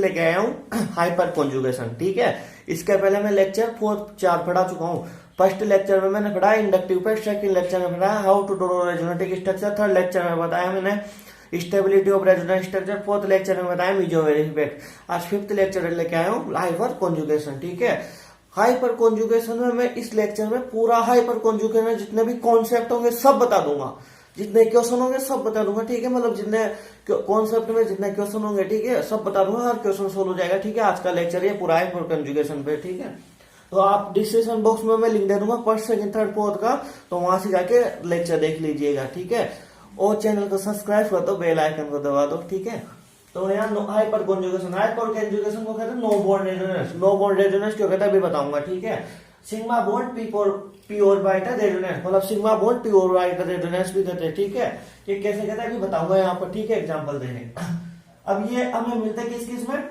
लेके आया हूँ हाइपर कॉन्जुगेशन। ठीक है, इसके पहले मैं लेक्चर 4 पढ़ा चुका हूँ। फर्स्ट लेक्चर में मैंने पढ़ा इंडक्टिव पे, सेकंड लेक्चर में पढ़ा how to draw resonating structure, third lecture में बताया मैंने stability of resonant structure, fourth lecture में बताया मेसोमेरिक इफेक्ट। आज फिफ्थ लेक्चर लेके आया हूँ हाइपर कॉन्जुगेशन। ठीक है, हाइपर कॉन्जुगेशन में मैं इस लेक्चर में पूरा हाइपर कॉन्जुगेशन में जितने भी कॉन्सेप्ट होंगे सब बता दूंगा, जितने क्वेश्चन होंगे सब बता दूंगा। ठीक है, मतलब जितने कॉन्सेप्ट में जितने क्वेश्चन होंगे, ठीक है, सब बता दूंगा, हर क्वेश्चन सोल्व हो जाएगा। ठीक है, आज का लेक्चर ये पूरा हाइपर कॉन्जुगेशन पे। ठीक है, तो आप डिस्क्रिप्शन बॉक्स में मैं लिंक दे दूंगा फर्स्ट सेकंड थर्ड फोर्थ का, तो वहां से जाके लेक्चर देख लीजिएगा। ठीक है, और चैनल को सब्सक्राइब कर दो, बेल आइकन को दबा दो। ठीक है, तो यहाँ हाइपर कॉन्जुगेशन, हाइपर कॉन्जुगेशन को कहते हैं no bond resonance. No bond resonance क्यों कहते हैं अभी बताऊंगा। ठीक है, sigma bond p orbital resonance, मतलब sigma bond p orbital resonance भी कहते हैं। ठीक है, ये कैसे कहते हैं अभी बताऊंगा यहाँ पर। ठीक है, एग्जांपल देंगे। अब ये हमें मिलता है किस किस में।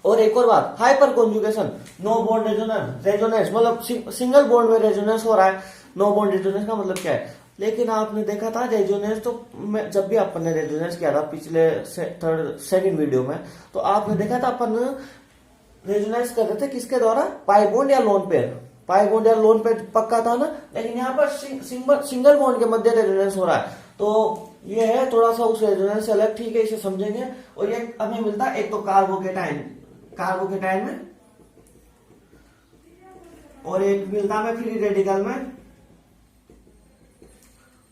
और एक और बात, hyper conjugation no bond resonance, resonance मतलब सिंगल बॉन्ड में रेजोनेंस हो रहा है। नो बॉन्ड रेजोनेंस का मतलब क्या है, लेकिन आपने देखा था रेजोनेंस, तो जब भी अपन ने रेजोनेंस किया था पिछले सेकंड वीडियो में, तो आपने देखा था अपन रेजोनेंस कर रहे थे किसके द्वारा, पाई बॉन्ड या लोन पेयर। पाई बॉन्ड या लोन पेयर पक्का था ना, लेकिन यहाँ पर सिंगल बॉन्ड के मध्य रेजोनेंस हो रहा है, तो ये है थोड़ा सा उस रेजोनेंस से अलग। ठीक है, इसे समझेंगे। और ये हमें मिलता है एक तो कार्बोकेटाइन में, और एक मिलता है फ्री रेडिकल में,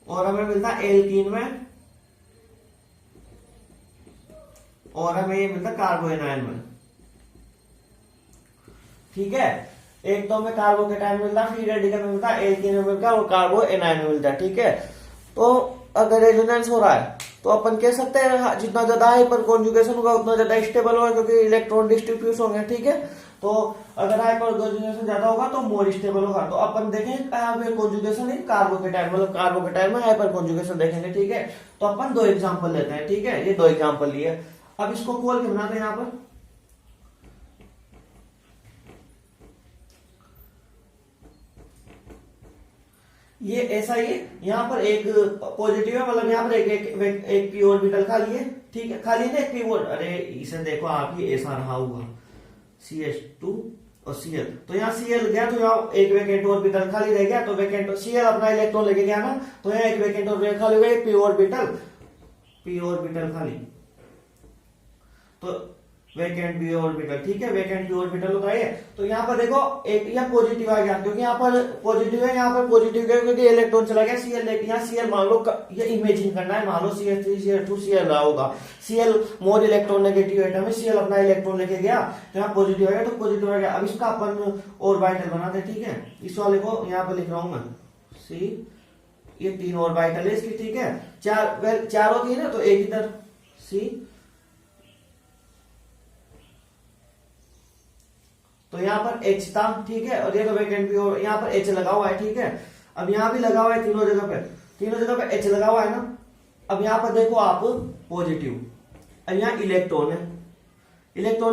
और हमें मिलता है एल्कीन में, और हमें ये मिलता है कार्बोएनाइन में। ठीक है, एक तो हमें कार्बोकेटाइन मिलता है, फ्री रेडिकल में मिलता है, एल्कीन में मिलता है, और कार्बोएनाइन में मिलता है। ठीक है, तो अगर रेजोनेंस हो रहा है तो अपन कह सकते हैं जितना ज्यादा हाइपर कॉन्जुगेशन होगा उतना ज्यादा स्टेबल होगा, क्योंकि इलेक्ट्रॉन डिस्ट्रीब्यूशन होंगे। ठीक है, तो अगर हाइपर कॉन्जुगेशन ज्यादा होगा तो मोर स्टेबल होगा। तो अपन देखेंगे कॉन्जुगेशन इन कार्बोकेटाइन, मतलब कार्बोकेटाइन में हाइपर कॉन्जुगेशन देखेंगे। ठीक है, तो अपन 2 एग्जांपल लेते हैं। ठीक है, ये 2 एग्जांपल लिए, अब इसको खोल के बनाते हैं। यहाँ पर ये ऐसा ही है, यहाँ पर एक पॉजिटिव है, मतलब यहाँ पर एक पी ऑर्बिटल खाली है। ठीक है, खाली है ना एक पी ऑर्बिटल। अरे इसे देखो आप, ये ऐसा रहा होगा CH2 और Cl, तो यहाँ Cl गया तो यहाँ एक वैकेंट ऑर्बिटल खाली रह गया, तो वैकेंट Cl अपना इलेक्ट्रॉन लेके गया ना, तो यहाँ एक वैकेंट ऑर्बिटल खाली हो गया, पी ऑर्बिटल खाली, तो वैकेंट पी ऑर्बिटल। ठीक है, वैकेंट पी ऑर्बिटल होता है। तो यहाँ पर देखो एक यहाँ पॉजिटिव आ गया, क्योंकि यहाँ पर पॉजिटिव है, यहाँ पर पॉजिटिव गया क्योंकि इलेक्ट्रॉन चला गया Cl लेके। यहाँ Cl मान लो, ये इमेजिन करना है, मान लो CH3 CH2 Cl रहा होगा, Cl more electron negative atom है, Cl अपना इलेक्ट्रॉन लेके गया, तो यहाँ पॉजिटिव आ गया, तो पॉजिटिव आ गया। अब इसका अपन ऑर्बिटल बनाते। ठीक है, इस वाले को यहाँ पर लिख रहा हूं मैं C, ये 3 ऑर्बिटल है इसकी। ठीक है, चार होती है ना, तो एक इधर C, तो यहाँ पर H था। ठीक है, और ये तो वैकेंट भी, और यहाँ पर H लगा हुआ है। ठीक है, अब यहाँ भी लगा हुआ है, तीनों जगह पे H लगा हुआ है ना। अब यहाँ पर देखो आप पॉजिटिव, अब यहाँ इलेक्ट्रॉन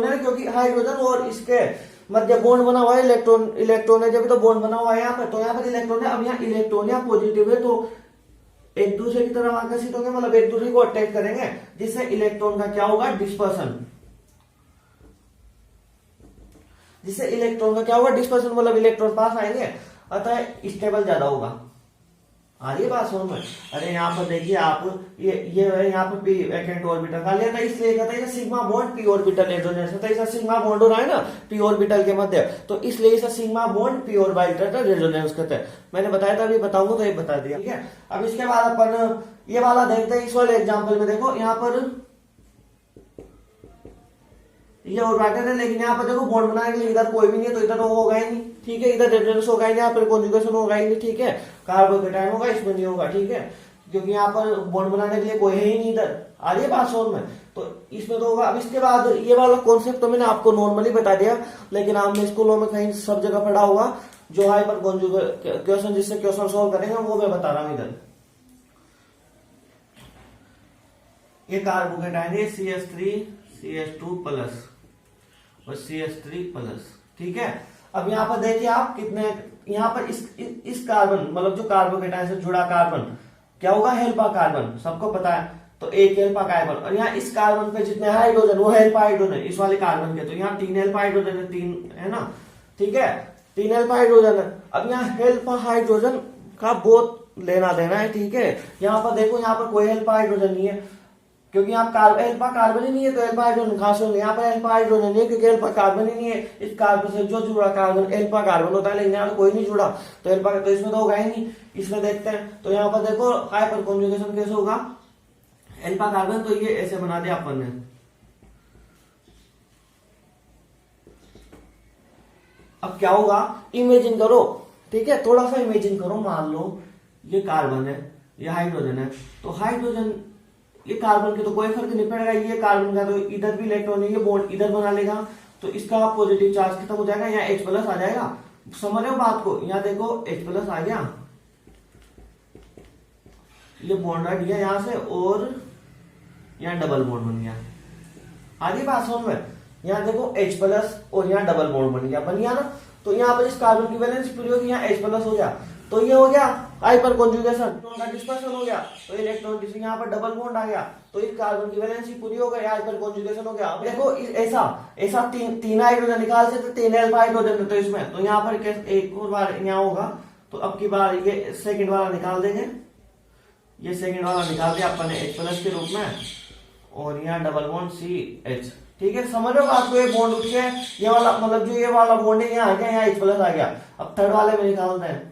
है, क्योंकि हाइड्रोजन और इसके मध्य बॉन्ड बना हुआ है, इलेक्ट्रॉन है, जब तो बॉन्ड बना हुआ है यहाँ पर, तो यहाँ पर इलेक्ट्रॉन है। अब यहाँ इलेक्ट्रॉन यहाँ पॉजिटिव है, तो एक दूसरे की तरफ आकर्षित होंगे, मतलब एक दूसरे को अटैक करेंगे, जिससे इलेक्ट्रॉन का क्या होगा, डिस्पर्सन। जिससे इलेक्ट्रॉन का क्या होगा, डिस्पर्सन, मतलब इलेक्ट्रॉन पास आएंगे, अतः स्टेबल ज्यादा होगा। आ रही है बात समझ में। अरे यहाँ पर देखिए आप, ये यहाँ पर पी वैकेंट ऑर्बिटल का लिया था, इसलिए कहता है sigma bond p orbital resonance होता है। इसका सिग्मा बॉन्ड हो रहा है ना पी ऑर्बिटल के मध्य, तो इसलिए इसे sigma bond p orbital resonance कहते हैं। मैंने बताया था, अभी बताऊंगा तो ये बता दिया। ठीक है, अब इसके बाद अपन ये वाला देखते हैं। इस वाले एग्जाम्पल में देखो, यहाँ पर ये ऑर्बिटल है, लेकिन यहाँ पर देखो बॉन्ड बनाने के लिए इधर कोई भी नहीं है, तो इधर तो होगा ही नहीं। ठीक है, इधर रेजोनेंस होगा ही नहीं, यहाँ पर कॉन्जुगेशन होगा ही नहीं। ठीक है, कार्बोकेटाइन होगा, इसमें नहीं होगा। ठीक है, क्योंकि यहाँ पर बॉन्ड बनाने के लिए कोई है ही नहीं इधर। आ रही है बात समझ में, तो इसमें तो होगा। अब इसके बाद ये वाला कॉन्सेप्ट तो मैंने आपको नॉर्मली बता दिया, लेकिन आपने स्कूलों में कहीं सब जगह पढ़ा होगा, जो हाइपर कॉन्जुगेशन क्वेश्चन, जिससे क्वेश्चन सोल्व करेंगे वो मैं बता रहा हूँ इधर। ये कार्बोकेटाइन है, CH3 CH2 प्लस और CH3 प्लस। ठीक है, अब यहाँ पर देखिए आप कितने, यहाँ पर इस कार्बन, मतलब जो कार्बोकेटाइन से जुड़ा कार्बन क्या होगा, हेल्पा कार्बन, सबको पता है। तो एक अल्फा कार्बन, और यहाँ इस कार्बन पे जितने हाइड्रोजन वो अल्फा हाइड्रोजन है इस वाले कार्बन के, तो यहाँ 3 अल्फा हाइड्रोजन है, 3 है ना, ठीक है, 3 अल्फा हाइड्रोजन है। अब यहाँ अल्फा हाइड्रोजन का बहुत लेना देना है, ठीक है। यहाँ पर देखो, यहाँ पर कोई अल्फा हाइड्रोजन नहीं है क्योंकि यहाँ अल्फा कार्बन ही नहीं है, तो अल्फा हाइड्रोजन कहां से होंगे, यहाँ पर अल्फा हाइड्रोजन नहीं है क्योंकि अल्फा कार्बन ही नहीं है। इस कार्बन से जो जुड़ा कार्बन अल्फा कार्बन होता है, लेकिन यहाँ कोई नहीं जुड़ा, तो अल्फा, तो इसमें तो होगा ही नहीं। इसमें देखते हैं, तो यहाँ पर देखो हाइपर कॉन्जुगेशन कैसे होगा, अल्फा कार्बन, तो ये ऐसे बना दिया अपन ने। अब क्या होगा, इमेजिन करो, ठीक है, थोड़ा सा इमेजिन करो, मान लो ये कार्बन है, ये हाइड्रोजन है, तो हाइड्रोजन ये कार्बन के तो कोई फर्क नहीं पड़ेगा, ये कार्बन का तो इधर भी इलेक्ट्रॉन है, ये बॉन्ड इधर बना लेगा, तो इसका पॉजिटिव चार्ज खत्म हो जाएगा, यहाँ H प्लस आ जाएगा। समझ रहे हो बात को, यहाँ देखो H प्लस आ गया, ये बॉन्ड हट गया यहाँ से, और यहाँ डबल बॉन्ड बन गया। आगे बात समझ में, यहाँ देखो H प्लस और यहाँ डबल बॉन्ड बन गया ना, तो यहाँ पर इस कार्बन की वैलेंसी पूरी होगी, यहाँ H प्लस हो गया, तो ये हो गया हाइपर कॉन्जुगेशन, इलेक्ट्रॉन का डिस्पर्सन हो गया, तो इलेक्ट्रॉन यहाँ पर डबल बॉन्ड आ गया, तो इस कार्बन की वैलेंसी पूरी हो गई, हाइपर कॉन्जुगेशन हो गया। अब देखो ऐसा तीन हाइड्रोजन निकाल सकते, 3 अल्फा हाइड्रोजन, तो इसमें तो यहाँ पर एक और बार यहाँ होगा, तो अब की बार ये सेकंड वाला निकाल देंगे, ये सेकंड वाला निकाल दिया अपन ने H प्लस के रूप में, और यहाँ डबल बॉन्ड CH, ठीक है, समझ रहे हो आपको, ये बॉन्ड उठ गया, ये वाला मतलब जो ये वाला बॉन्ड है यहाँ आ गया, यहाँ H प्लस आ गया। अब थर्ड वाले में निकालते हैं,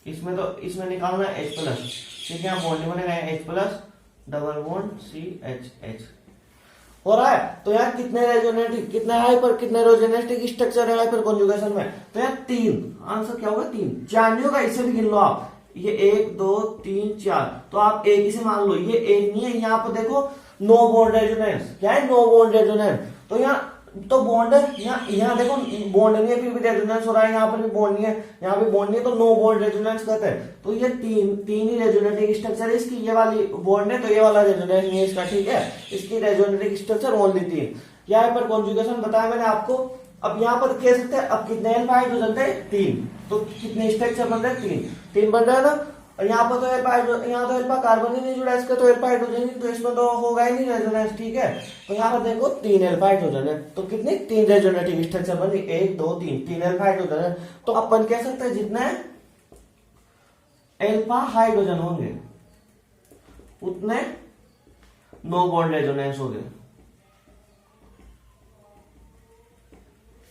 इसमें तो इसमें निकालना है H प्लस, ठीक है, बॉन्ड बनेगा H plus double bond CH हो रहा है। तो यहाँ कितने रेजोनेटिक, कितने हाइपर, कितने रेजोनेटिक स्ट्रक्चर है हाइपर कॉन्जुगेशन में, तो यहाँ 3, आंसर क्या होगा 3, 4 नहीं होगा, इससे भी गिन लो आप, ये 1 2 3 4, तो आप एक ही से मान लो, ये एक नहीं है, यहाँ पर देखो नो बॉन्ड रेजोनेंस, क्या है नो बॉन्ड रेजोनेंस, तो यहाँ तो बॉन्ड है, यहाँ देखो बॉन्ड नहीं है फिर भी रेजोनेंस हो रहा है, यहाँ पर भी बॉन्ड नहीं है, यहाँ भी बॉन्ड नहीं है, तो नो बॉन्ड रेजोनेंस कहते हैं। तो ये तीन ही रेजोनेटिक स्ट्रक्चर है इसकी, ये वाली बॉन्ड है तो ये वाला रेजोनेंस नहीं है इसका, ठीक है, इसकी रेजोनेटिक स्ट्रक्चर ओनली 3। यहाँ पर कॉन्जुगेशन बताया मैंने आपको। अब यहाँ पर कह सकते हैं, अब कितने अल्फा हाइड्रोजन थे 3, तो कितने स्ट्रक्चर बन रहे हैं 3 बन रहा है ना, और यहाँ पर तो यहाँ तो अल्फा कार्बन ही नहीं जुड़ा, इसका तो अल्फा हाइड्रोजन ही, तो इसमें तो होगा ही नहीं रेजोनेंस, ठीक है। तो यहाँ पर देखो 3 अल्फा हाइड्रोजन है, तो कितने 3 रेजोनेटिक स्ट्रक्चर बनी, 1 2 3 अल्फा हाइड्रोजन है, तो अपन कह सकते हैं जितने अल्फा हाइड्रोजन होंगे उतने नो बॉन्ड रेजोनेंस होंगे।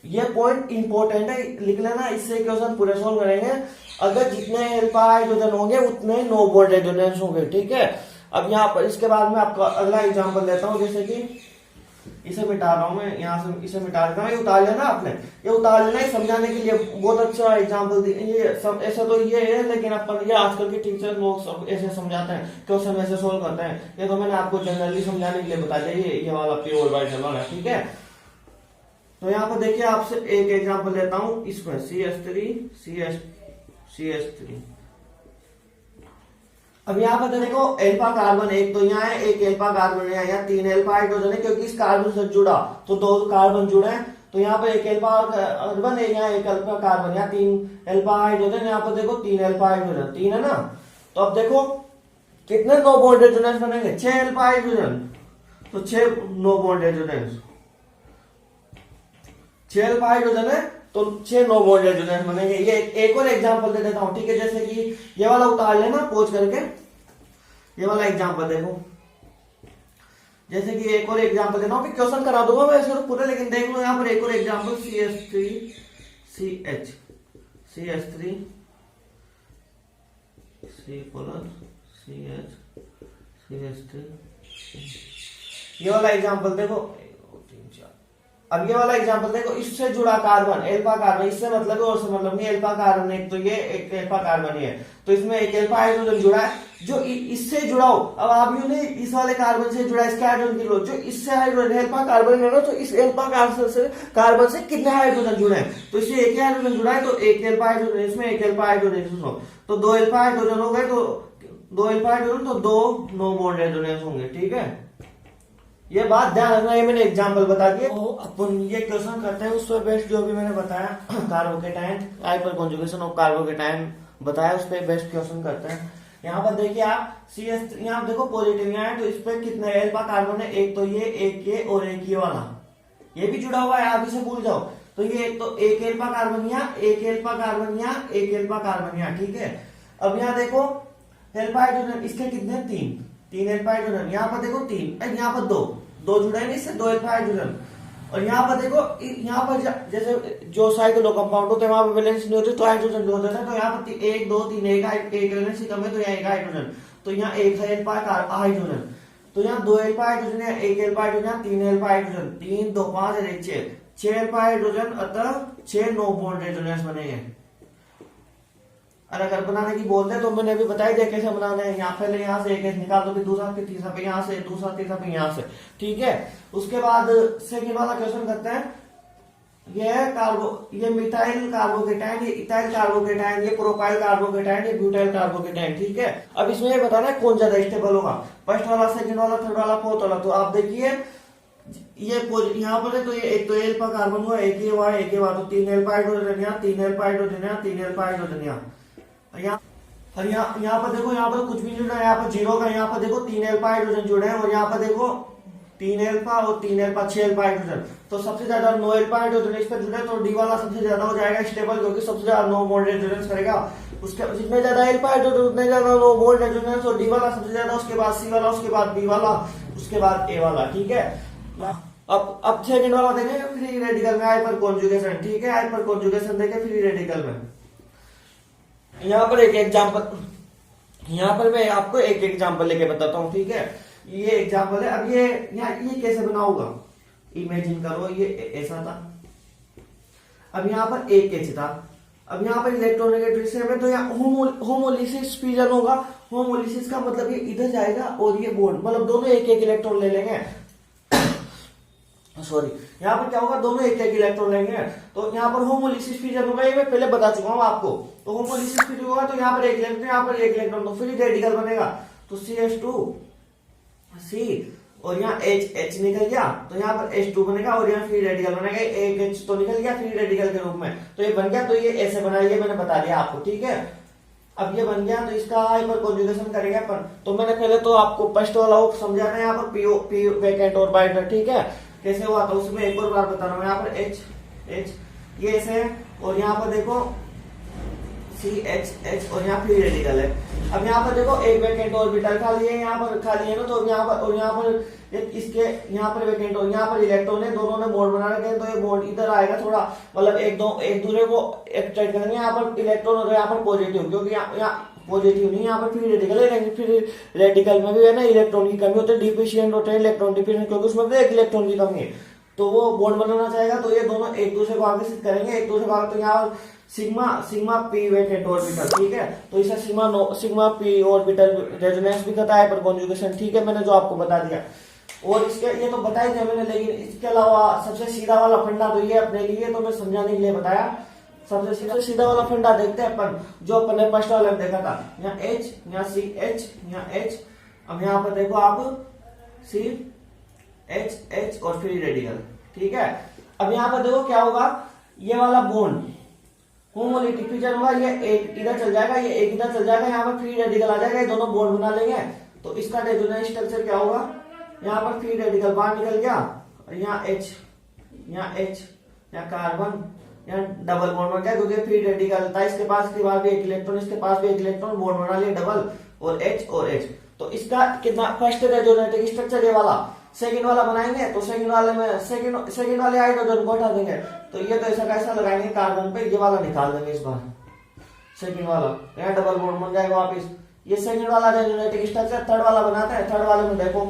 ये पॉइंट इंपॉर्टेंट है, लिख लेना, इससे क्वेश्चन पूरे सॉल्व करेंगे। अगर जितने अल्फा हाइड्रोजन होंगे उतने नो बॉन्ड रेजोनेंस होंगे, ठीक है। अब यहाँ पर इसके बाद में आपको अगला एग्जांपल देता हूं, जैसे कि इसे मिटा रहा हूं मैं, यहाँ से इसे मिटा देता हूं, ये उतार लेना आपने, ये उतार लेना है समझाने के लिए, बहुत अच्छा एग्जाम्पल ये सब ऐसा तो ये है, लेकिन अपन ये आजकल के टीचर लोग सब ऐसे समझाते हैं, क्वेश्चन ऐसे सोल्व करते हैं, ये तो मैंने आपको जनरली समझाने के लिए बता दिया, ये वाला प्योर वाइट वाला, ठीक है। तो यहाँ पर देखिए आपसे एक एग्जांपल लेता हूं, इसमें CH3 अब यहाँ पर देखो अल्फा कार्बन एक तो यहाँ है, एक अल्फा कार्बन है, यहाँ 3 अल्फा हाइड्रोजन है, क्योंकि इस कार्बन से जुड़ा तो 2 कार्बन जुड़े हैं, तो यहाँ पर एक अल्फा कार्बन है, यहाँ एक अल्फा कार्बन, यहाँ 3 अल्फा हाइड्रोजन, यहाँ पर देखो 3 अल्फा हाइड्रोजन, 3 है ना। तो अब देखो कितने नो बॉन्ड रेजोनेंस बनेंगे, 6 अल्फा हाइड्रोजन, तो 6 no bond resonance, 6 alpha hydrogen है तो 6 नो बॉन्ड रेजोनेंस बनेंगे। ये एक और एग्जांपल दे देता हूं, ठीक है, जैसे कि ये वाला उतार लेना पोज करके, ये वाला एग्जांपल देखो, जैसे कि एक और एग्जांपल देता हूं, फिर क्वेश्चन करा दूंगा मैं ऐसे तो पूरे, लेकिन देख लो यहाँ पर एक और example CH3 CH CH3 C plus CH CH3, ये वाला एग्जांपल देखो। अब ये वाला एग्जांपल देखो, इससे जुड़ा कार्बन अल्फा कार्बन, इससे मतलब और से मतलब नहीं, अल्फा कार्बन एक तो ये एक अल्फा कार्बन ही है, तो इसमें एक अल्फा हाइड्रोजन जुड़ा है, जो इससे जुड़ा हो, अब आप यूं नहीं इस वाले कार्बन से जुड़ा इसके हाइड्रोजन की लो, जो इससे हाइड्रोजन अल्फा कार्बन है ना, तो इस अल्फा कार्बन से कितने हाइड्रोजन जुड़े हैं, तो इससे एक ही हाइड्रोजन जुड़ा है, तो एक अल्फा हाइड्रोजन, इसमें एक अल्फा हाइड्रोजन, तो 2 अल्फा हाइड्रोजन हो गए, तो 2 अल्फा हाइड्रोजन, तो 2 नो बॉन्ड रेजोनेंस होंगे, ठीक है। ये बात ध्यान रखना, ये मैंने एग्जांपल बता दिया। तो अपन ये क्वेश्चन करते हैं उस पर बेस्ट, जो भी मैंने बताया carbocation hyper conjugation of carbocation बताया, उस पर बेस्ट क्वेश्चन करते हैं। यहाँ पर देखिए आप CH, यहाँ देखो पॉजिटिव यहाँ है, तो इस पे कितने एल्फा कार्बन है, एक तो ये और एक ये वाला, ये भी जुड़ा हुआ है, आप इसे भूल जाओ। तो ये तो एक एल्फा कार्बन यहाँ, एक एल्फा कार्बन यहाँ, एक एल्फा कार्बन यहाँ, ठीक है। अब यहाँ देखो एल्फा हाइड्रोजन, इसके कितने, तीन एल्फा हाइड्रोजन, यहाँ पर देखो तीन, यहाँ पर दो जुड़े हैं, इससे 2 एल्फा हाइड्रोजन। और यहाँ पर देखो, यहाँ पर जैसे जो साइक्लो कंपाउंड होते हैं वहां पर वैलेंस नहीं होती, तो हाइड्रोजन जो होता है, तो यहाँ पर 1 2 3 एक वैलेंसी कम है, तो यहाँ एक हाइड्रोजन, तो यहाँ एक है एल्फा हाइड्रोजन, तो यहाँ 2 एल्फा हाइड्रोजन है, एक एल्फा हाइड्रोजन, 3 एल्फा हाइड्रोजन, 3 2 5 और 1 6 एल्फा हाइड्रोजन, अतः 6 नो बॉन्ड रेजोनेंस बनेंगे। और अगर बनाने की बोलते हैं तो मैंने अभी बताई दिया कैसे बनाना है। यहाँ पहले यहाँ से एक निकाल दो, फिर दूसरा, फिर तीसरा, फिर यहाँ से दूसरा, तीसरा, फिर यहाँ से, ठीक है। उसके बाद सेकंड वाला क्वेश्चन करते हैं। ये मिथाइल कार्बोकेटाइन, ये इथाइल कार्बोकेटाइन, ये प्रोपाइल कार्बोकेटाइन, ये ब्यूटाइल कार्बोकेटाइन, ठीक है। अब इसमें ये बताना है कौन ज्यादा स्टेबल होगा, फर्स्ट वाला, सेकंड वाला, थर्ड वाला, फोर्थ वाला। तो आप देखिए ये यहाँ पर है, तो ये एक तो एल्फा कार्बन हुआ, एक ये हुआ, एक ये हुआ, तो 3 एल्फा हाइड्रोजन यहाँ, 3 एल्फा हाइड्रोजन यहाँ, 3 एल्फा हाइड्रोजन यहाँ। और यहाँ पर देखो, यहाँ पर कुछ भी जुड़ा है, यहाँ पर 0 का, यहाँ पर देखो 3 एल्फा हाइड्रोजन जुड़े हैं, और यहाँ पर देखो 3 एल्फा और 3 एल्फा, 6 एल्फा हाइड्रोजन। तो सबसे ज्यादा 9 एल्फा हाइड्रोजन इस पर जुड़े, तो डी वाला सबसे ज्यादा हो जाएगा स्टेबल, क्योंकि सबसे ज्यादा नो बॉन्ड रेजोनेंस करेगा। उसके जितने ज्यादा एल्फा हाइड्रोजन उतने ज्यादा नो बॉन्ड रेजोनेंस, और डी वाला सबसे ज्यादा, उसके बाद सी वाला, उसके बाद बी वाला, उसके बाद ए वाला, ठीक है। अब सेकंड वाला देखेंगे फ्री रेडिकल में हाइपर कॉन्जुगेशन, ठीक है। हाइपर कॉन्जुगेशन देखें फ्री रेडिकल में। यहाँ पर एक एग्जांपल, यहाँ पर मैं आपको एक एग्जांपल लेके बताता हूँ, ठीक है। ये एग्जांपल है। अब ये कैसे बना होगा, इमेजिन करो ये ऐसा था, अब यहाँ पर एक एच था, अब यहाँ पर इलेक्ट्रोनेगेटिव सेम है, तो यहाँ होमोलिसिस फ्यूजन होगा। होमोलिसिस का मतलब ये इधर जाएगा और ये बॉन्ड, मतलब दोनों एक एक इलेक्ट्रॉन ले लेंगे, सॉरी, यहाँ पर क्या होगा, दोनों एक एक इलेक्ट्रॉन लेंगे, तो यहाँ पर होमोलिसिस फ्यूजन होगा। ये मैं पहले बता चुका हूँ आपको। तो होमोलिसिस फ्यूजन होगा, तो यहाँ पर एक इलेक्ट्रॉन, यहाँ पर एक इलेक्ट्रॉन, तो फ्री रेडिकल बनेगा। तो CH2 C और यहाँ H निकल गया, तो यहाँ पर H2 बनेगा, और यहाँ फ्री रेडिकल बनेगा, एक H तो निकल गया फ्री रेडिकल के रूप में, तो ये बन गया। तो ये ऐसे बना, ये मैंने बता दिया आपको, ठीक है। अब ये बन गया, तो इसका हाइपर कॉन्जुगेशन करेंगे अपन। तो मैंने पहले तो आपको फर्स्ट वाला समझाना है, यहाँ पर पी वैकेंट और बाइंडर, ठीक है, कैसे हुआ था उसमें एक और बार बता रहा हूँ। यहाँ पर H ये ऐसे है, और यहाँ पर देखो CH और यहाँ फ्री रेडिकल है। अब यहाँ पर देखो एक वैकेंट ऑर्बिटल खाली है, यहाँ पर खाली है ना, तो यहाँ पर और यहाँ पर इसके यहाँ पर वैकेंट और यहाँ पर इलेक्ट्रॉन है, दोनों ने बॉन्ड बना रखे हैं, तो ये बॉन्ड इधर आएगा थोड़ा, मतलब एक दूसरे को एक्सट्रैक्ट करेंगे। यहाँ पर इलेक्ट्रॉन और यहाँ पर पॉजिटिव, क्योंकि यहाँ पॉजिटिव नहीं, यहाँ पर फ्री रेडिकल है, लेकिन फ्री रेडिकल में भी है ना इलेक्ट्रॉन की कमी होती है, डिफिशिएंट होते हैं इलेक्ट्रॉन डिफिशिएंट, क्योंकि उसमें भी एक इलेक्ट्रॉन की कमी है, तो वो बॉन्ड बनाना चाहेगा, तो ये दोनों एक दूसरे को आकर्षित करेंगे, एक दूसरे को। तो यहाँ सिग्मा पी वैकेंट ऑर्बिटल, ठीक है, तो इसे सिग्मा पी ऑर्बिटल रेजोनेंस भी कहता है हाइपर कॉन्जुगेशन, ठीक है, मैंने जो आपको बता दिया। और इसके ये तो बता ही दिया मैंने, लेकिन इसके अलावा सबसे सीधा वाला फंडा तो ये अपने लिए, तो मैं समझाने के लिए बताया। सबसे सीधा वाला फंडा देखते हैं अपन, जो अपन ने फर्स्ट वाले में देखा था। यहाँ H, यहाँ CH, यहाँ H, अब यहाँ पर देखो आप CH और फ्री रेडिकल, ठीक है। अब यहाँ पर देखो क्या होगा, ये वाला बॉन्ड होमोलिटिक फ्यूजन होगा, ये एक इधर चल जाएगा, ये एक इधर चल जाएगा, यहाँ पर फ्री रेडिकल आ जाएगा, ये दोनों बॉन्ड बना लेंगे। तो इसका रेजोनेंस स्ट्रक्चर क्या होगा, यहाँ पर फ्री रेडिकल बाहर निकल गया, और यहाँ H, यहाँ कार्बन, यहाँ डबल बॉन्ड बन गया, क्योंकि फ्री रेडिकल था, इसके पास के बाद भी एक इलेक्ट्रॉन, इसके पास भी एक इलेक्ट्रॉन, बॉन्ड बना लिया डबल, और H और H। तो इसका कितना फर्स्ट रेजोनेटिक स्ट्रक्चर ये वाला, सेकंड वाला बनाएंगे, तो सेकंड वाले में सेकंड वाले हाइड्रोजन को हटा देंगे, तो ये तो ऐसा कैसा लगाएंगे कार्बन पे, ये वाला निकाल देंगे इस बार, सेकंड वाला, यहाँ डबल बॉन्ड बन जाएगा वापिस। ये सेकंड वाला रेजोनेटिक स्ट्रक्चर, थर्ड वाला बनाते हैं, थर्ड वाले में देखो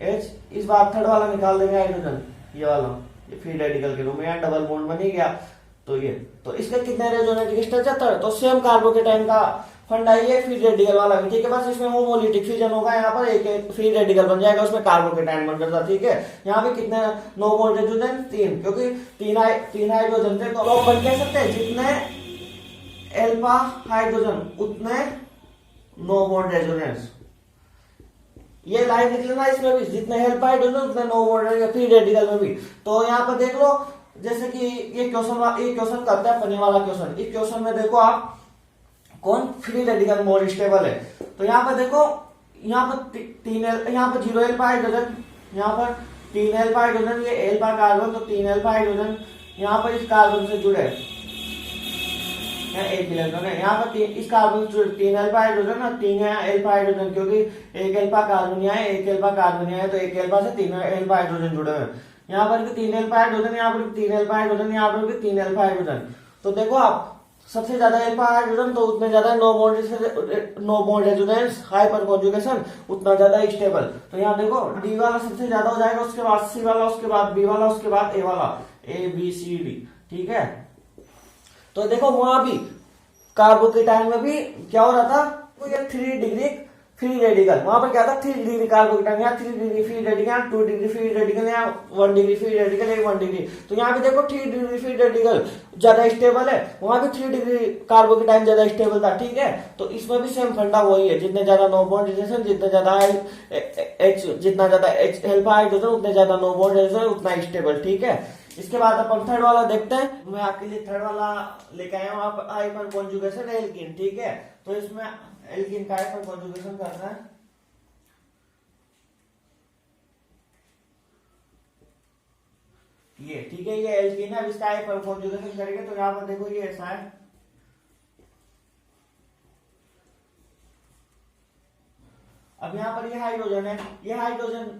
H, इस बार थर्ड वाला निकाल देंगे हाइड्रोजन, ये वाला, ये फ्री रेडिकल के रूप में, यहाँ डबल बॉन्ड बन ही गया। तो ये तो इसके कितने रेजोनेटिक स्ट्रक्चर, थर्ड, तो सेम कार्बोकेटाइन का फंडा ये फ्री रेडिकल वाला भी, ठीक है, बस इसमें होमोलिटिक फ्यूजन होगा, यहाँ पर एक फ्री रेडिकल बन जाएगा, उसमें कार्बोकेटाइन बन जाता, ठीक है। यहाँ पे कितने नो बॉन्ड रेजोनेंस, 3, क्योंकि तीन हाइड्रोजन थे, तो आप बन कह सकते हैं जितने एल्फा हाइड्रोजन उतने नो बॉन्ड रेजोनेंस। ये लाइन निकल लेना, इसमें भी जितने एल्फा हाइड्रोजन उतने नो बॉन्ड फ्री रेडिकल में भी। तो यहाँ पर देख लो, जैसे कि ये क्वेश्चन करता है पढ़ने वाला क्वेश्चन, इस क्वेश्चन में देखो आप कौन फ्री रेडिकल मोर स्टेबल है। तो यहाँ पर देखो, यहाँ पर तीन एल, यहाँ पर 0 एल्फा हाइड्रोजन, यहाँ पर 3 एल्फा हाइड्रोजन, ये एल्फा कार्बन, तो 3 एल्फा हाइड्रोजन यहाँ पर इस कार्बन से जुड़े, एक इलेक्ट्रॉन है यहाँ पर इस कार्बन से 3 एल्फा हाइड्रोजन और 3 एल्फा हाइड्रोजन, क्योंकि एक एल्फा कार्बन यहाँ है, एक एल्फा कार्बन यहाँ है, तो एक एल्फा से 3 एल्फा हाइड्रोजन जुड़े हुए हैं। यहाँ पर भी 3 एल्फा हाइड्रोजन, यहाँ पर भी 3 एल्फा हाइड्रोजन, यहाँ पर भी 3 एल्फा हाइड्रोजन। तो देखो आप, सबसे ज्यादा एल्फा हाइड्रोजन तो उतने ज्यादा no bond resonance, hyper conjugation उतना ज्यादा स्टेबल। तो यहाँ देखो डी वाला सबसे ज्यादा हो जाएगा, उसके बाद सी वाला, उसके बाद बी वाला, उसके बाद ए वाला, ए बी सी डी, ठीक है। तो देखो वहां भी कार्बोकेटाइन में भी क्या हो रहा था, तो ये 3 डिग्री फ्री रेडिकल, वहां पर क्या था 3 डिग्री कार्बोकेटाइन, यहाँ 3 degree free radical, 2 degree free radical, यहाँ 1 डिग्री फ्री रेडिकल, 1 डिग्री। तो यहाँ भी देखो 3 डिग्री फ्री रेडिकल ज्यादा स्टेबल है, वहां भी 3 डिग्री कार्बोकेटाइन ज्यादा स्टेबल था, ठीक है। तो इसमें भी सेम फंडा वही है, जितने ज्यादा नो बॉन्ड रिलेशन, जितना ज्यादा एच एल्फा हाइड्रोजन उतने ज्यादा नो बॉन्ड रिलेशन उतना स्टेबल, ठीक है। इसके बाद अपन थर्ड वाला देखते हैं। मैं आपके लिए थर्ड वाला लेके आया हूँ, आप हाइपर कॉन्जुगेशन एल्कीन, ठीक है। तो इसमें एल्कीन का हाइपर कॉन्जुगेशन करना है, ये ठीक है, ये एल्कीन है। अब इसका हाइपर कॉन्जुगेशन करेंगे तो यहाँ पर देखो ये ऐसा है, अब यहाँ पर ये हाइड्रोजन है, ये हाइड्रोजन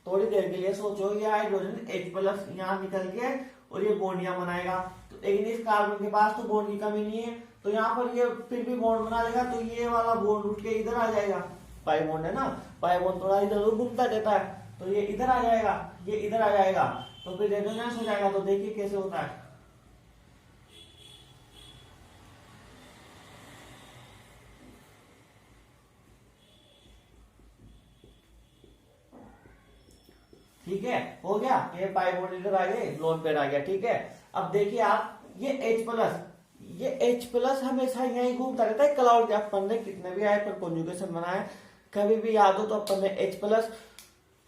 थोड़ी देर के लिए सोचो, ये हाइड्रोजन H+ यहाँ निकल के और ये बॉन्ड यहाँ बनाएगा, तो लेकिन इस कार्बन के पास तो बॉन्ड की कमी नहीं है, तो यहाँ पर ये फिर भी बॉन्ड बना लेगा, तो ये वाला बॉन्ड उठ के इधर आ जाएगा, पाई बॉन्ड है ना, पाई बॉन्ड थोड़ा इधर उधर घूमता रहता है, तो ये इधर आ जाएगा, ये इधर आ जाएगा, तो फिर रेजोनेंस हो जाएगा। तो देखिए कैसे होता है, ठीक है, हो गया, ये पाई बॉन्ड इधर आ गए, लोन पेयर आ गया, ठीक है। अब देखिए आप, ये H+ हमेशा यही घूमता रहता है क्लाउड के। अपन ने कितने भी हाइपर कॉन्जुगेशन बनाए, कभी भी याद हो तो अपन ने H+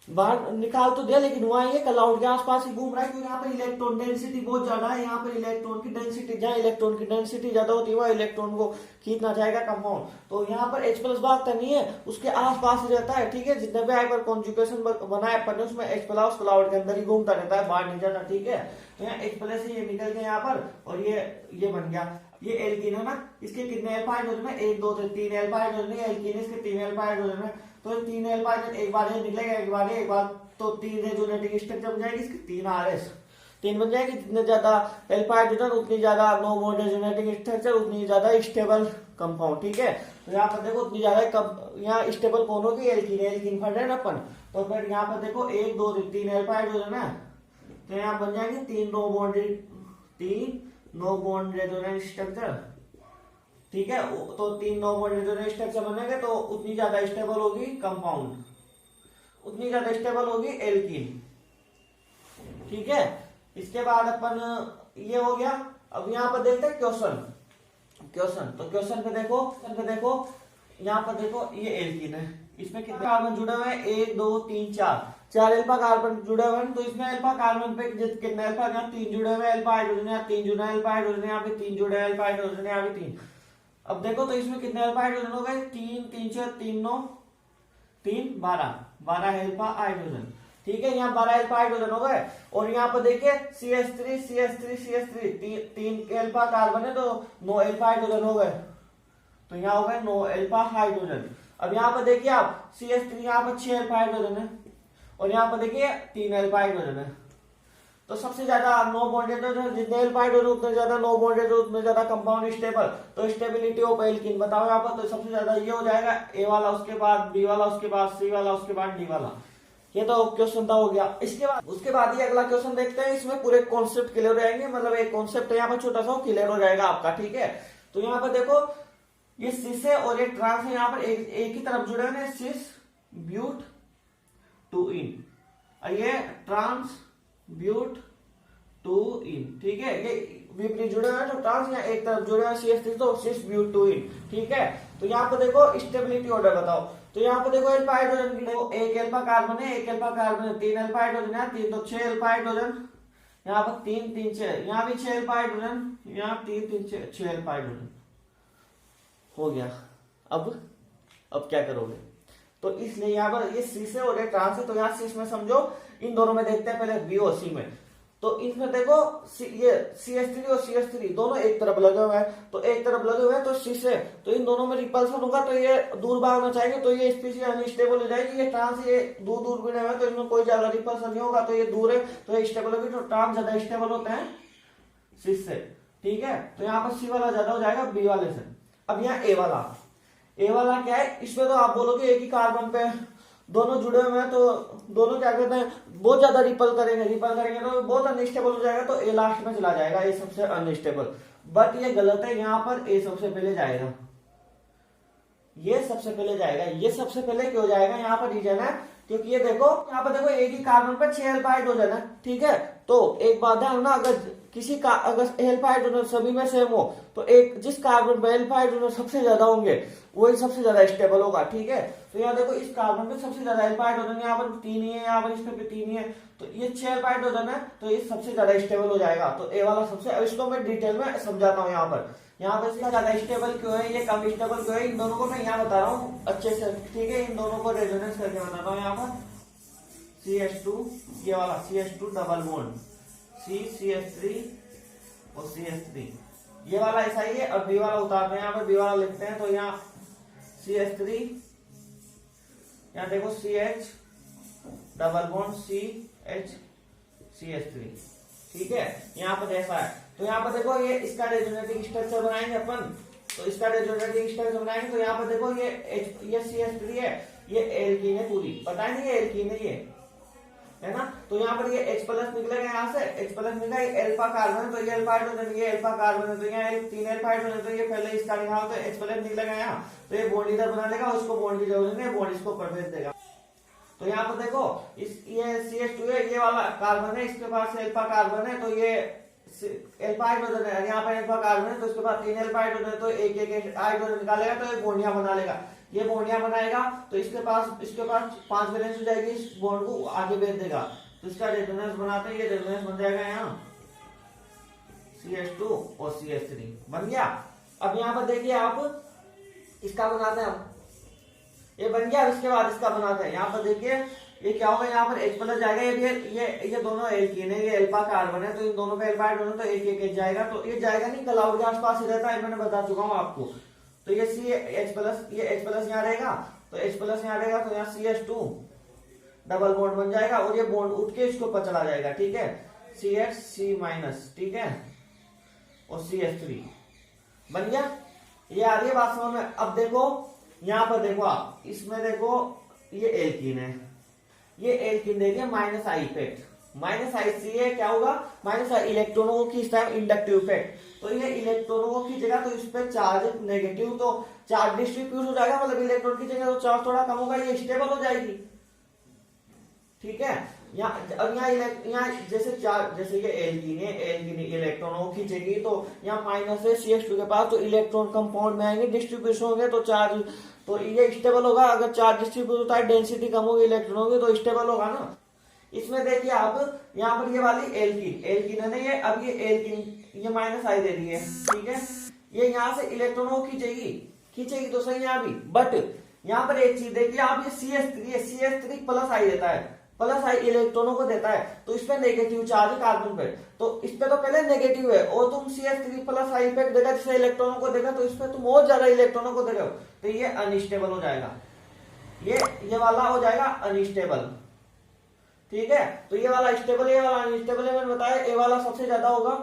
बाहर निकाल तो दिया, लेकिन वहां ये क्लाउड के आसपास ही घूम रहा है, क्योंकि यहाँ पर इलेक्ट्रॉन डेंसिटी बहुत ज्यादा है। यहाँ पर इलेक्ट्रॉन की डेंसिटी, जहाँ इलेक्ट्रॉन की डेंसिटी ज्यादा होती है वह इलेक्ट्रॉन को खींचना चाहेगा कंपाउंड, तो यहाँ पर H+ भागता नहीं है, उसके आसपास ही रहता है, ठीक है। जितने भी हाइपर कॉन्जुगेशन बनाए अपन ने उसमें H+ क्लाउड के अंदर ही घूमता रहता है, बाहर नहीं जाना, ठीक है। तो यहाँ H+ से ये निकल गया यहाँ पर, और ये बन गया, ये एल्कीन है ना, इसके कितने एल्फा हाइड्रोजन है, 1 2 3 एल्फा हाइड्रोजन है, एल्कीन इसके 3 एल्फा हाइड्रोजन है, तो 3 एल्फा हाइड्रोजन एक बार ये निकलेगा, एक बार तो 3 रेजोनेटिंग स्ट्रक्चर बन जाएगी इसकी, 3 RS 3 बन जाएगी। जितने ज्यादा एल्फा हाइड्रोजन उतनी ज्यादा नो बॉन्ड रेजोनेटिंग स्ट्रक्चर, उतनी ज्यादा स्टेबल कंपाउंड, ठीक है। तो यहाँ पर देखो उतनी ज्यादा यहाँ स्टेबल कौन होगी, एल्कीन फट रहे ना अपन, तो फिर यहाँ पर देखो 1 2 3 एल्फा हाइड्रोजन है, तो यहाँ बन जाएंगे 3 नो बॉन्ड रेजोनेंस स्ट्रक्चर, ठीक है। तो 3 नो बॉन्ड रेजोनेंस स्ट्रक्चर बनेंगे, तो उतनी ज्यादा स्टेबल होगी कंपाउंड, उतनी ज्यादा स्टेबल होगी एल्कीन, ठीक है। इसके बाद अपन ये हो गया। अब यहाँ पर देखते हैं क्वेश्चन, तो क्वेश्चन पे देखो, यहाँ पर देखो ये एल्कीन है, इसमें कितने कार्बन जुड़े हुए हैं, 1 2 3 4 एल्फा कार्बन जुड़े हुए हैं। तो इसमें एल्फा कार्बन पे कितने एल्फा, यहाँ 3 जुड़े हुए एल्फा हाइड्रोजन, यहाँ 3 जुड़े एल्फा हाइड्रोजन, यहाँ पे 3 जुड़े एल्फा हाइड्रोजन, यहाँ भी 3। अब देखो तो इसमें कितने एल्फा हाइड्रोजन हो गए, 3 3 6 3 9 3 12 एल्फा हाइड्रोजन, ठीक है। यहाँ 12 एल्फा हाइड्रोजन हो गए, और यहाँ पर देखिए CH3 3 एल्फा कार्बन है, तो 9 एल्फा हाइड्रोजन हो गए, तो यहाँ हो गए 9 एल्फा हाइड्रोजन। अब यहाँ पर देखिए आप CH3 यहाँ पर 6 एल्फा हाइड्रोजन है, और यहाँ पर देखिए 3 एल्फा हाइड्रोजन है, तो सबसे ज्यादा नो बॉन्डेड, जितने एल्फा हाइड्रोजन उतने ज्यादा नो बॉन्डेड, उतने ज्यादा कंपाउंड स्टेबल। तो स्टेबिलिटी ऑफ एल्कीन बताओ यहाँ पर, तो सबसे ज्यादा ये हो जाएगा ए वाला, उसके बाद बी वाला, उसके बाद सी वाला, उसके बाद डी वाला। ये तो क्वेश्चन था हो गया। उसके बाद ही अगला क्वेश्चन देखते हैं, इसमें पूरे कॉन्सेप्ट क्लियर हो जाएंगे, मतलब एक कॉन्सेप्ट यहाँ पर छोटा सा क्लियर हो जाएगा आपका, ठीक है। तो यहाँ पर देखो ये सिस है और ये ट्रांस है, यहाँ पर एक ही तरफ जुड़े हुए सिस ब्यूट 2 इन, ये ट्रांस ब्यूट 2 इन, ठीक है। ये विपरीत जुड़े हुए हैं, तो ट्रांस यहाँ एक तरफ जुड़े हुए CH3, तो सिस ब्यूट 2 इन, ठीक है। तो यहाँ पर देखो स्टेबिलिटी ऑर्डर बताओ, तो यहाँ पर देखो एल्फा हाइड्रोजन की देखो, एक एल्फा कार्बन है, 3 एल्फा हाइड्रोजन है, 3 तो 6 एल्फा हाइड्रोजन, यहाँ पर 3 3 6, यहाँ भी 6 एल्फा हाइड्रोजन, यहाँ 3 3 6 एल्फा हाइड्रोजन, हो गया। अब क्या करोगे? तो इसलिए यहाँ पर ये सी से हो रहे ट्रांस है, तो यहाँ सी में समझो इन दोनों में देखते हैं पहले बी और सी में। तो इसमें देखो ये CH3 और CH3 दोनों एक तरफ लगे हुए हैं, तो एक तरफ लगे हुए हैं तो सी से, तो इन दोनों में रिपल्सन होगा, तो ये दूर भागना चाहिए, तो ये स्पीशीज अनस्टेबल हो जाएगी। ये ट्रांस ये दूर दूर भी नहीं है, तो इसमें कोई ज्यादा रिपल्सन नहीं होगा, तो ये दूर है तो ये स्टेबल होगी। तो ट्रांस ज्यादा स्टेबल होते हैं सी से, ठीक है। तो यहाँ पर सी वाला ज्यादा हो जाएगा बी वाले से। अब यहाँ ए वाला क्या है, इसमें तो आप बोलोगे एक ही कार्बन पे दोनों जुड़े हुए हैं, तो दोनों क्या कहते हैं बहुत ज्यादा रिपल करेंगे तो बहुत अनस्टेबल हो जाएगा, तो ए लास्ट में चला जाएगा, ए सबसे अनस्टेबल। बट ये गलत है, यहाँ पर ए सबसे पहले जाएगा, ये सबसे पहले जाएगा। ये सबसे पहले क्यों जाएगा, यहाँ पर रीजन है क्योंकि ये देखो यहाँ पर देखो एक ही कार्बन पर 6 एल्फा हाइड्रोजन है, ठीक है। तो एक बात है ना, अगर किसी का अगर एल्फा हाइड्रोजन सभी में सेम हो, तो एक जिस कार्बन पर एल्फा हाइड्रोजन सबसे ज्यादा होंगे वही सबसे ज्यादा स्टेबल होगा, ठीक है। तो यहाँ देखो इस कार्बन पे सबसे ज्यादा एल्फा हाइड्रोजन, यहाँ पर 3 ही है, यहाँ पर इसमें भी 3 ही है, तो ये 6 एल्फा हाइड्रोजन है, तो ये सबसे ज्यादा स्टेबल हो जाएगा। तो ए वाला सबसे, अब इसको मैं डिटेल में समझाता हूँ। यहाँ पर इसका ज्यादा स्टेबल क्यों है, ये कम स्टेबल क्यों है, इन दोनों को मैं यहाँ बता रहा हूँ अच्छे से, ठीक है। इन दोनों को रेजोनेंस करके बताता हूँ। यहाँ पर CH2, ये वाला CH2 डबल बॉन्ड CH3 और CH3, ये वाला ऐसा ही है। और बी वाला उतारते हैं, यहाँ पर बी वाला लिखते हैं, तो यहाँ CH3, यहाँ देखो CH डबल बॉन्ड CH3, ठीक है। यहाँ पर ऐसा है, तो यहाँ पर देखो ये इसका रेजोनेटिंग स्ट्रक्चर बनाएंगे अपन, तो इसका रेजोनेटिंग स्ट्रक्चर बनाएंगे, तो यहाँ पर देखो ये CH3 है, ये एल्कीन है पूरी, पता है नहीं ये एल्कीन है, ये है ना। तो यहाँ पर ये H प्लस निकलेगा, यहाँ से H प्लस निकला, ये अल्फा कार्बन है, तो ये अल्फा हाइड्रोजन, ये अल्फा कार्बन है, तो यहाँ 3 अल्फा हाइड्रोजन, तो ये पहले इसका निकालो, तो H प्लस निकलेगा यहाँ, तो ये बॉन्ड इधर बना लेगा, उसको बॉन्ड की जरूरत नहीं है, बॉन्ड इसको ऊपर भेज देगा। तो यहाँ पर देखो ये CH2 है, ये वाला कार्बन है, इसके पास अल्फा कार्बन है, तो ये अल्फा हाइड्रोजन है, यहाँ पर अल्फा कार्बन है, तो इसके पास 3 अल्फा हाइड्रोजन है, तो एक एक हाइड्रोजन निकालेगा, तो ये बॉन्डियां बना लेगा, ये बॉन्डियां बनाएगा, तो इसके पास 5 वैलेंस हो जाएगी, इस बॉन्ड को आगे भेज देगा, तो इसका रेजोनेंस बनाते हैं, ये रेजोनेंस बन जाएगा यहाँ CH2 और CH3 बन गया। अब यहाँ पर देखिए आप इसका बनाते हैं, ये बन गया। इसके बाद इसका बनाते हैं, यहाँ पर देखिए ये क्या होगा, यहाँ पर H प्लस जाएगा, ये दोनों एल्कीन है, ये अल्फा कार्बन है, तो इन दोनों पे अल्फा हाइड्रोजन, तो एक जाएगा, तो ये जाएगा नहीं, क्लाउड के आसपास ही रहता है, मैंने बता चुका हूँ आपको। तो ये H प्लस यहाँ रहेगा, तो H प्लस यहाँ रहेगा, तो यहाँ CH2 डबल बॉन्ड बन जाएगा, और ये बॉन्ड उठ के इसके ऊपर चला जाएगा, ठीक है, CH3 माइनस, ठीक है, और CH3 बन गया। ये आ रही है बात समझ में। अब देखो यहाँ पर देखो आप, इसमें देखो ये एल्कीन है, ये एल्कीन देखिए माइनस आई इफेक्ट, माइनस आई से क्या होगा, माइनस आई इलेक्ट्रॉनों को खींचता है, इंडक्टिव इफेक्ट, तो ये इलेक्ट्रॉनों को खींचेगा, तो इस पे चार्ज नेगेटिव, तो चार्ज डिस्ट्रीब्यूट हो जाएगा, मतलब इलेक्ट्रॉन खींचेगा तो चार्ज थोड़ा कम होगा, ये स्टेबल हो जाएगी, ठीक है। यहाँ जैसे ये एल्कीन इलेक्ट्रॉनों को खींचेगी, तो यहाँ माइनस है CH2 के पास, तो इलेक्ट्रॉन कंपाउंड में आएंगे, डिस्ट्रीब्यूशन होंगे, तो चार्ज, तो ये स्टेबल होगा। अगर चार्ज डिस्ट्रीब्यूट होता है, डेंसिटी कम होगी इलेक्ट्रॉनों की, तो स्टेबल होगा ना। इसमें देखिए आप यहाँ पर ये वाली एल्कीन है ना, ये अब ये एल्कीन ये माइनस आई दे रही है, ठीक है, ये यहाँ से इलेक्ट्रॉनों को खींचेगी तो सही यहाँ भी, बट यहाँ पर एक चीज देखिए आप, ये CH3 प्लस आई देता है, प्लस आई इलेक्ट्रॉनों को देता है, तो इस पे नेगेटिव चार्ज है कार्बन पे, तो इस पे तो पहले नेगेटिव है, और तुम CH3 प्लस आई इफेक्ट देगा जिससे इलेक्ट्रॉनों को देगा, तो इस पे तुम और ज्यादा इलेक्ट्रॉनों को दे रहे हो, तो ये अनस्टेबल हो जाएगा, ये वाला हो जाएगा अनस्टेबल, ठीक है। तो ये वाला स्टेबल, ये वाला अनस्टेबल है, मैंने बताया ए वाला सबसे ज्यादा होगा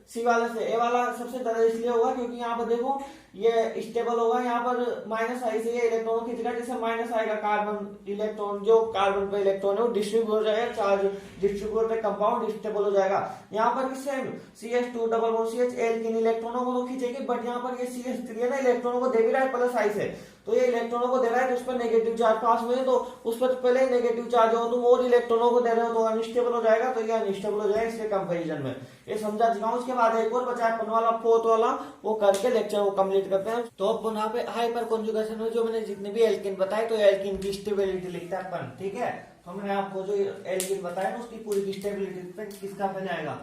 सी वाले से, ए वाला सबसे ज्यादा इसलिए होगा क्योंकि यहाँ पर देखो ये स्टेबल होगा, यहाँ पर माइनस आई से ये इलेक्ट्रॉन खींचेगा, जैसे माइनस आएगा कार्बन इलेक्ट्रॉन, जो कार्बन पे इलेक्ट्रॉन है वो डिस्ट्रीब्यूट हो जाएगा, चार्ज डिस्ट्रीब्यूट है, कंपाउंड स्टेबल हो जाएगा। यहाँ पर भी same CH2 double bond CH alkene इलेक्ट्रॉनों को तो खींचेगी, बट यहाँ पर ये CH3 है ना, इलेक्ट्रॉनों को दे भी रहा है प्लस आई से, तो ये इलेक्ट्रॉनों को दे रहा है, तो उस पर नेगेटिव चार्ज पास में है, तो उस पर तो पहले नेगेटिव चार्ज हो, तुम और इलेक्ट्रॉनों को दे रहे हो, तो अनस्टेबल हो जाएगा, तो ये अनस्टेबल हो जाएगा इसके कंपेरिजन में, ये समझा चुका हूँ। उसके बाद एक और बचा अपन वाला फोर्थ वाला, वो करके लेक्चर को कंप्लीट करते हैं। तो अपन यहाँ पे हाइपर कॉन्जुगेशन में जो मैंने जितने भी एल्कीन बताए, तो एल्कीन की स्टेबिलिटी लिखता है अपन, ठीक है। तो मैंने आपको जो एल्कीन बताया ना, उसकी पूरी स्टेबिलिटी पे किसका पहले आएगा,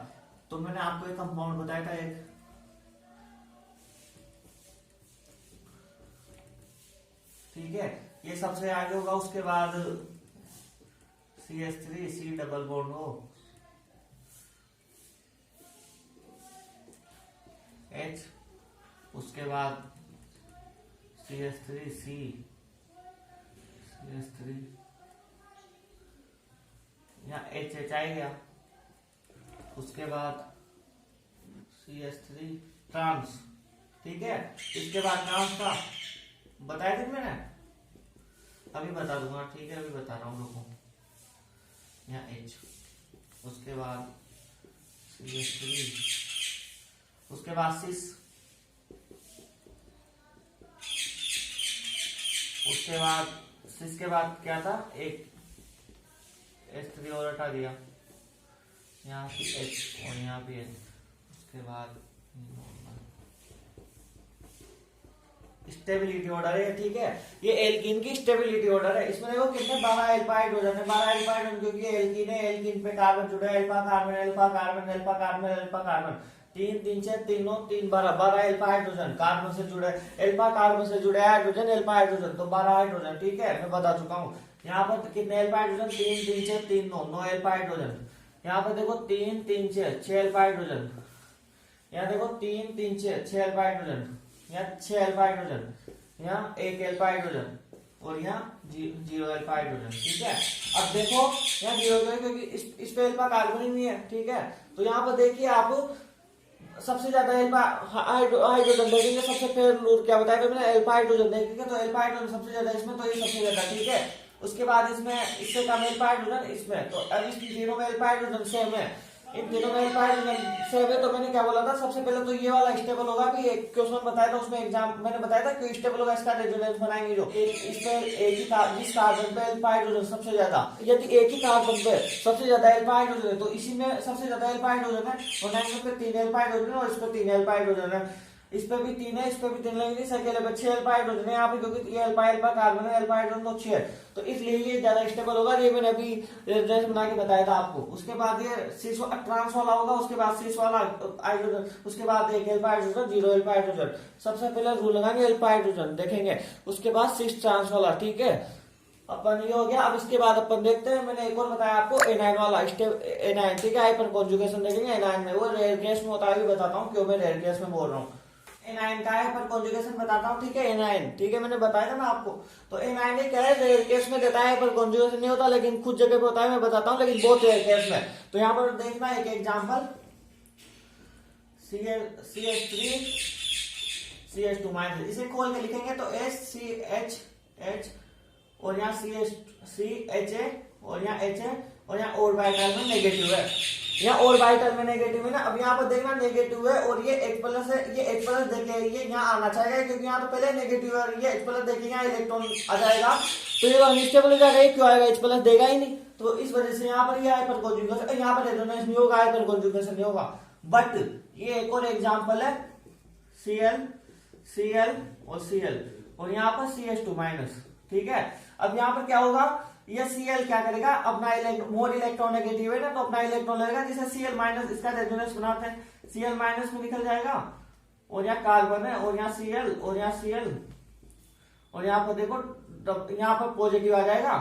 तो मैंने आपको एक कंपाउंड बताया था, एक ठीक है, ये सबसे आगे होगा। उसके बाद CH3 C डबल बॉन्ड हो H, उसके बाद CH3 C CH3 यहाँ H आ गया। उसके बाद CH3 ट्रांस, ठीक है। इसके बाद ट्रांस का बताया था मैंने, अभी बता दूंगा, ठीक है, अभी बता रहा हूँ, रुको। यहाँ H, उसके बाद CH3, उसके बाद सिस, उसके बाद सिस के बाद क्या था, एक H3 और हटा दिया, यहाँ पे H और यहाँ पे H। उसके बाद स्टेबिलिटी ऑर्डर है, ठीक है। ये एल्कीन की स्टेबिलिटी ऑर्डर है। इसमें देखो कितने 12 अल्फा हाइड्रोजन है, 12 अल्फा हाइड्रोजन, क्योंकि एल्कीन है, एल्कीन पे कार्बन जुड़ा है, alpha carbon alpha carbon alpha carbon alpha carbon, 3 3 6 3 9 3 12 alpha hydrogen carbon से जुड़े, अल्फा कार्बन से जुड़े हाइड्रोजन अल्फा हाइड्रोजन, तो 12 हाइड्रोजन, ठीक है, मैं बता चुका हूँ। यहाँ पर कितने अल्फा हाइड्रोजन, 3 3 6 3 9 अल्फा हाइड्रोजन। यहाँ पर देखो 3 3 6 अल्फा हाइड्रोजन। यहाँ देखो 3 3 6 अल्फा हाइड्रोजन, यहाँ 6 अल्फा हाइड्रोजन, यहाँ 1 अल्फा हाइड्रोजन, और यहाँ 0 अल्फा हाइड्रोजन, ठीक है। अब देखो यहाँ 0 क्योंकि इस पे अल्फा कार्बन ही नहीं है, ठीक है। तो यहाँ पर देखिए आप सबसे ज्यादा अल्फा हाइड्रोजन देखेंगे, सबसे पहले रूल क्या बताया मैंने, अल्फा हाइड्रोजन देखेंगे, तो अल्फा हाइड्रोजन सबसे ज्यादा इसमें, तो ये सबसे ज्यादा, ठीक है। उसके बाद इसमें इससे कम अल्फा हाइड्रोजन इसमें, तो अब इस तीनों में अल्फा हाइड्रोजन सेम है, इन तीनों में अल्फा हाइड्रोजन सेम है। तो मैंने क्या बोला था, सबसे पहले तो ये वाला स्टेबल होगा, कि एक क्वेश्चन बताया था उसमें एग्जाम मैंने बताया था कि स्टेबल होगा, इसका रेजोनेंस बनाएंगे जो इस पे एक ही जिस कार्बन पे अल्फा हाइड्रोजन सबसे ज्यादा, यदि एक ही कार्बन पे सबसे ज्यादा अल्फा हाइड्रोजन है, तो इसी में सबसे ज्यादा अल्फा हाइड्रोजन है, और नाइट्रोजन पे 3 अल्फा हाइड्रोजन है, और इस पे 3 अल्फा हाइड्रोजन है, इस पे भी 3 है, इस पे भी 3 लगेंगे, अकेले पे 6 अल्फा हाइड्रोजन है यहाँ पे, क्योंकि ये अल्फा अल्फा कार्बन है, अल्फा हाइड्रोजन तो 6 है, तो इसलिए ये ज्यादा स्टेबल होगा। ये मैंने अभी रेजोनेंस बना के बताया था आपको। उसके बाद ये सिस ट्रांस वाला होगा, उसके बाद सिस वाला हाइड्रोजन, उसके बाद एक अल्फा हाइड्रोजन, 0 अल्फा हाइड्रोजन। सबसे पहले रूल लगाएंगे अल्फा हाइड्रोजन देखेंगे, उसके बाद सिस ट्रांस वाला, ठीक है। अपन ये हो गया। अब इसके बाद अपन देखते हैं, मैंने एक और बताया आपको एनाइन वाला एनाइन, ठीक है, हाइपर कॉन्जुगेशन देखेंगे एनाइन में, वो रेयर केस में होता है, बताता हूँ क्यों मैं रेयर केस में बोल रहा हूँ। एनाइन का हाइपर कॉन्जुगेशन बताता हूँ, ठीक है, एनाइन, ठीक है, मैंने बताया था ना आपको। तो एनाइन क्या है, रेयर केस में देता है, हाइपर कॉन्जुगेशन नहीं होता, लेकिन कुछ जगह पे होता है, मैं बताता हूँ, लेकिन बहुत रेयर केस में। तो यहाँ पर देखना एक एग्जाम्पल, CH3 CH2 माइनस, इसे खोल के लिखेंगे तो SCH और यहाँ CHA और यहाँ HA, और यहाँ ऑर्बिटल में नेगेटिव है, यहाँ ऑर्बिटल में नेगेटिव है ना। अब यहाँ पर देखना नेगेटिव है, और ये H+ है, ये H+ देखे ये यहाँ आना चाहिए, क्योंकि यहाँ तो पहले नेगेटिव है, ये H+ देखे यहाँ इलेक्ट्रॉन आ जाएगा, तो ये अनस्टेबल हो जाएगा, क्यों आएगा, H+ देगा ही नहीं, तो इस वजह से यहाँ पर ये हाइपर कॉन्जुगेशन, यहाँ पर रेजोनेंस नहीं होगा, हाइपर कॉन्जुगेशन नहीं होगा। बट ये एक और एग्जाम्पल है, Cl और Cl, और यहाँ पर CH2 माइनस, ठीक है। अब यहाँ पर क्या होगा, ये Cl क्या करेगा, अपना मोर इलेक्ट्रॉन नेगेटिव है ना, तो अपना इलेक्ट्रॉन लेगा, जिसे Cl माइनस, इसका रेजोनेंस बनाते हैं, Cl माइनस में निकल जाएगा, और यहाँ कार्बन है, और यहाँ Cl और यहाँ Cl, और यहाँ पर देखो यहाँ पर पॉजिटिव आ जाएगा,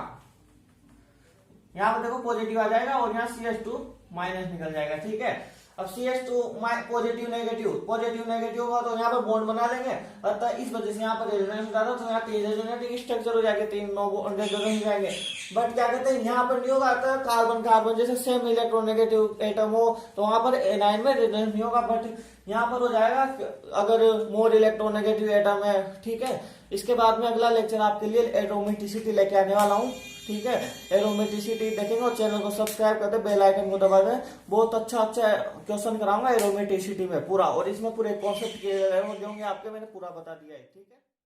यहाँ पर देखो पॉजिटिव आ जाएगा, और यहाँ CH2 माइनस निकल जाएगा, ठीक है। अब CH2 पॉजिटिव नेगेटिव होगा, तो यहाँ पर बॉन्ड बना लेंगे, अतः इस वजह से यहाँ पर रेजोनेंस हो जाता है, तो यहाँ 3 रेजोनेटिंग स्ट्रक्चर हो जाएंगे, 3 रेजोनेंस हो जाएंगे। बट क्या कहते हैं, यहाँ पर नहीं होगा, कार्बन कार्बन जैसे सेम इलेक्ट्रॉन नेगेटिव एटम हो, तो वहां पर एनाइन में रेजोनेंस नहीं होगा, बट यहाँ पर हो जाएगा अगर मोर इलेक्ट्रॉन नेगेटिव एटम है, ठीक है। इसके बाद में अगला लेक्चर आपके लिए एरोमेटिसिटी लेके आने वाला हूँ, ठीक है। एरोमेटिसिटी देखेंगे, और चैनल को सब्सक्राइब कर दे, बेल आइकन को दबा दे, बहुत अच्छा क्वेश्चन कराऊंगा एरोमेटिसिटी में पूरा, और इसमें पूरे कॉन्सेप्ट किए होंगे आपके, मैंने पूरा बता दिया है, ठीक है।